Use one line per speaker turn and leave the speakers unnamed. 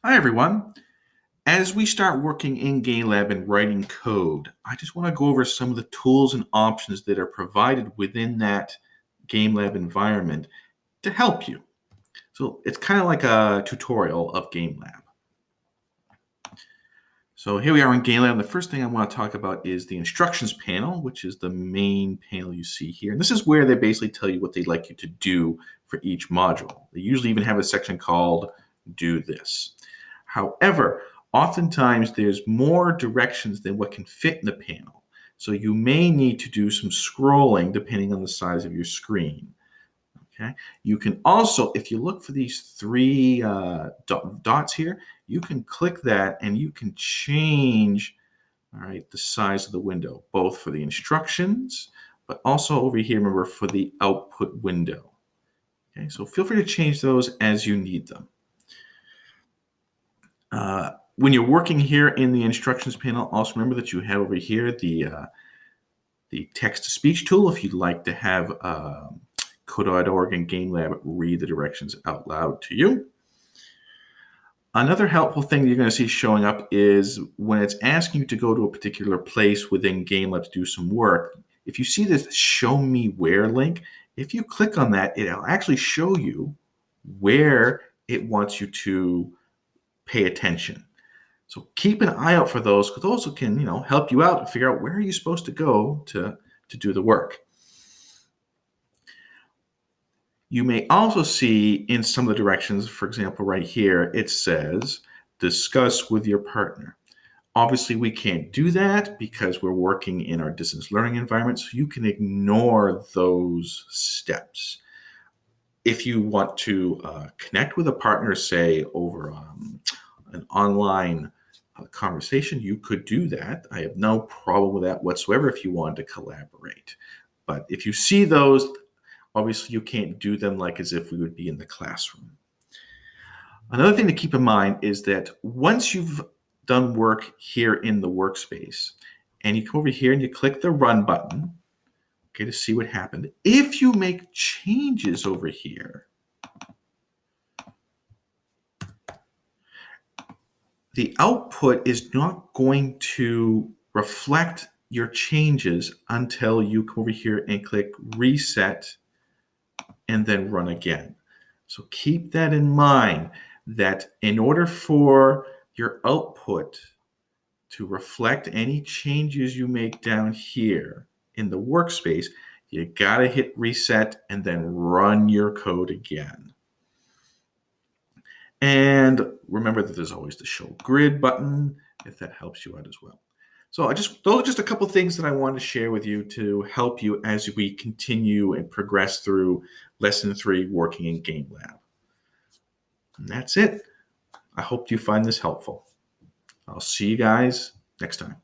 Hi, everyone. As we start working in GameLab and writing code, I just want to go over some of the tools and options that are provided within that GameLab environment to help you. So it's kind of like a tutorial of GameLab. So here we are in GameLab. The first thing I want to talk about is the instructions panel, which is the main panel you see here. And this is where they basically tell you what they'd like you to do for each module. They usually even have a section called Do This. However, oftentimes there's more directions than what can fit in the panel. So you may need to do some scrolling depending on the size of your screen. Okay. You can also, if you look for these three dots here, you can click that and you can change, all right, the size of the window, both for the instructions, but also over here, remember, for the output window. Okay, so feel free to change those as you need them. When you're working here in the instructions panel, also remember that you have over here the text-to-speech tool if you'd like to have Code.org and GameLab read the directions out loud to you. Another helpful thing you're going to see showing up is when it's asking you to go to a particular place within GameLab to do some work. If you see this Show Me Where link, if you click on that, it'll actually show you where it wants you to pay attention. So keep an eye out for those because those can, help you out and figure out where are you supposed to go to do the work. You may also see in some of the directions, for example, right here, it says, discuss with your partner. Obviously, we can't do that because we're working in our distance learning environment, so you can ignore those steps. If you want to connect with a partner, say over an online conversation, you could do that. I have no problem with that whatsoever if you want to collaborate. But if you see those, obviously you can't do them like as if we would be in the classroom. Another thing to keep in mind is that once you've done work here in the workspace and you come over here and you click the run button, okay, to see what happened. If you make changes over here, the output is not going to reflect your changes until you come over here and click reset and then run again. So keep that in mind that in order for your output to reflect any changes you make down here in the workspace, you got to hit reset and then run your code again. And remember that there's always the show grid button if that helps you out as well. So those are just a couple things that I wanted to share with you to help you as we continue and progress through Lesson 3 working in GameLab. And that's it. I hope you find this helpful. I'll see you guys next time.